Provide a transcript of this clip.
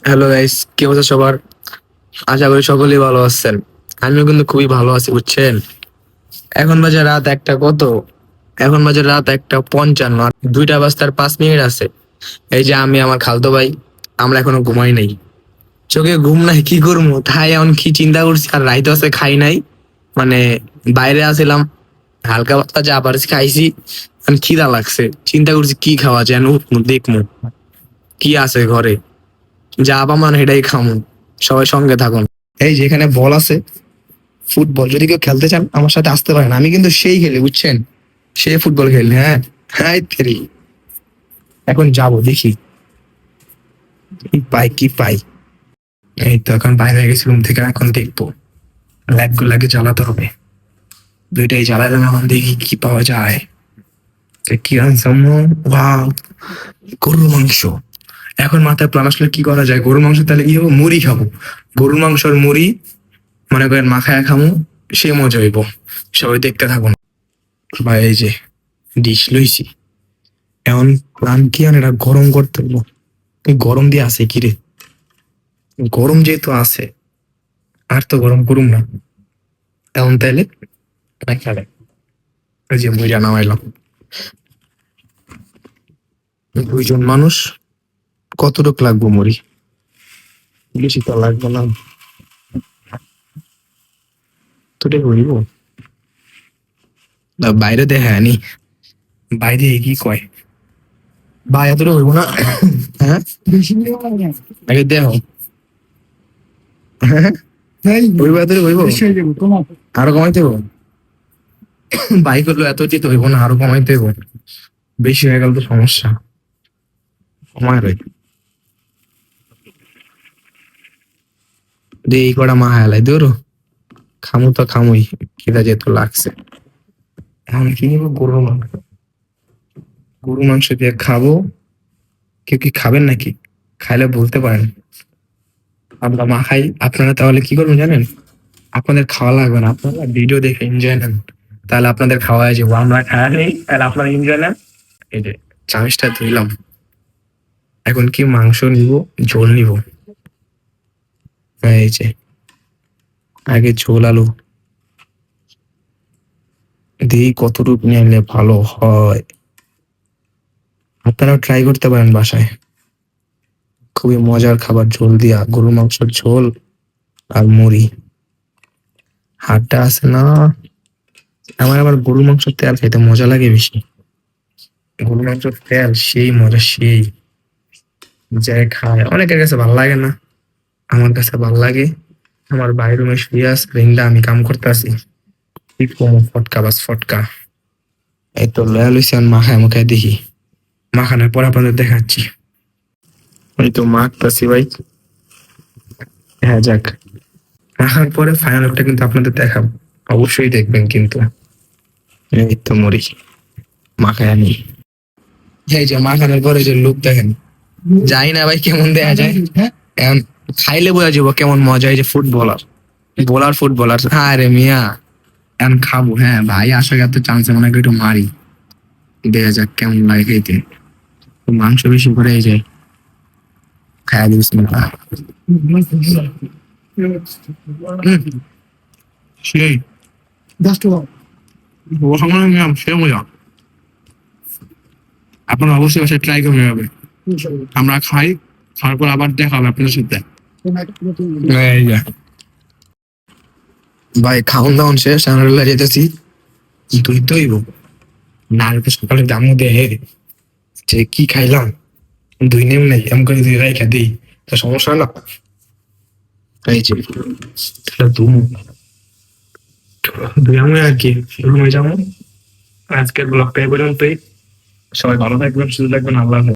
Hello guys, কি অবস্থা সবার? আশা করি সকলেই ভালো আছেন। আমিও কিন্তু খুবই ভালো আছি, বুঝছেন। এখন বাজে রাত একটা কত? এখন বাজে রাত 1:55, আর 2টা বাজতে আর 5 মিনিট আছে। এই যে আমি, আমার খালতো ভাই, আমরা এখনো ঘুমাই নাই। চোখে ঘুম নাই, কি করবো তাই এখন কি চিন্তা করছি। আর রাইতে আছে খাই নাই, মানে বাইরে আছিলাম, হালকা পাতলা যা পারছি খাইছি। এখন খিদা লাগছে, চিন্তা করছি কি খাওয়া যায়, উঠমু দেখমু কি আছে ঘরে, যা পামান সেটাই খামু। সবাই সঙ্গে থাকুন। এই যেখানে বল আছে, ফুটবল, যদি কেউ খেলতে চান আমার সাথে আসতে পারেন, আমি কিন্তু সেই খেলি, বুঝছেন। সে ফুটবল খেলি, হ্যাঁ। হ্যাঁ তেরি, এখন যাব দেখি কি পাই কি পাই। এই তো এখন বাইরে গেছি রুম থেকে, এখন দেখবো ল্যাগ গুলাকে জ্বালাতে হবে। দুইটাই জ্বালাতে এখন দেখি কি পাওয়া যায়। কি আনসাম, ওয়াও, গরুর মাংস। এখন মাথায় প্ল্যান আসলে কি করা যায়, গরুর মাংস তাহলে কি হবো, মুড়ি খাবো। গরুর মাংস আর মুড়ি মনে করেন মাখায় খামু, সে মজা হইব। সবাই দেখতে থাকুন। বা এই যে ডিশ লইছি, এখন প্ল্যান কি আর এটা গরম করতে হইব। এই গরম দিয়ে আছে কি রে, গরম যেহেতু আছে আর তো গরম করুম না। এখন তাইলে খেলে ওই যে মুইরা নামাইলাম। 2জন মানুষ, কতটুক লাগবো মুড়ি, বেশি তো লাগবে না, তোটাই হইব। বাইরে দেখে আনি, বাইরে কি কয়, ভাই এতটা হইব না। হ্যাঁ, আগে দেখো। হ্যাঁ, হইব, এতটা হইব, আরো কমাইতে হইব। বাইক হলো এত যেতে হইব না, আরো কমাইতে হইব। বেশি হয়ে গেল তো সমস্যা, কমায় রই। এই কটা মা হেলাই দৌড়ো, খামু তো খামুই, খিদা যেহেতু লাগছে। এখন কি নিবো, গরুর মাংস। গরু মাংস দিয়ে খাবো। কেউ কি খাবেন নাকি? খাইলে বলতে পারেন, আমরা মা খাই। আপনারা তাহলে কি করবেন জানেন, আপনাদের খাওয়া লাগবে না, আপনারা ভিডিও দেখে এনজয় নেন। তাহলে আপনাদের খাওয়া হয়ে যাবো, আমরা খাওয়া নেই, তাহলে আপনারা এনজয় নেন। এই যে চামিচটা ধুইলাম, এখন কি মাংস নিব, ঝোল নিব। এই যে আগে ঝোল আলু দিই, কতটুকু নিলে ভালো হয়। আপনারাও ট্রাই করতে পারেন বাসায়, খুবই মজার খাবার। ঝোল দিয়া গরুর মাংসের ঝোল আর মুড়ি, হাড়টা আছে না। আমার আবার গরুর মাংসের তেল খেতে মজা লাগে বেশি। গরুর মাংসের তেল সেই মজা, সেই যাই খায়। অনেকের কাছে ভালো লাগে না, আমার কাছে ভালো লাগে। আমার বাইরে রুমে শুয়ে আছে রিংটা, আমি কাম করতে আছি। কি কম ফটকা বাস ফটকা। এই তো লয়া লইছি, আমি মাখায় মুখায় দেখি, মাখানোর পর আপনাদের দেখাচ্ছি। এই তো মাখতাছি ভাই, হ্যাঁ যাক, মাখার পরে ফাইনাল একটা কিন্তু আপনাদের দেখাবো, অবশ্যই দেখবেন কিন্তু। এই তো মরি, মাখায় আনি। এই যে মাখানোর পরে যে লুক দেখেন, যাই না ভাই কেমন দেখা যায়। এখন খাইলে বোঝা যাবো কেমন মজা। এই যে ফুটবলার, বোলার ফুটবলার, আরে মিয়া এখন খাবো। হ্যাঁ ভাই, আসা গেলে তো চান্স মনে করি একটু মারি, দেখা যাক কেমন লাগে খাইতে। মাংস বেশি করে এই যে খাইয়া দিস না। সেই সে মজা, আপনারা অবশ্যই বাসায় ট্রাই করবেন এভাবে। আমরা খাই, খাওয়ার পর আবার দেখা হবে আপনাদের সাথে। এই যে ভাই খাওন দাওন শেষ, আমরা যেতেছি। তুই তো না, আর তো সকালে দামও দেয় যে কি খাইলাম, দুই নেম নাই, এমন করে দুই রাইখা দিই, তো সমস্যা হয় না। এই যে তাহলে দুই আমি আর কি রুমে যাবো। আজকের ব্লগটা এই পর্যন্তই। সবাই ভালো থাকবেন, সুস্থ থাকবেন, আল্লাহ হাফেজ।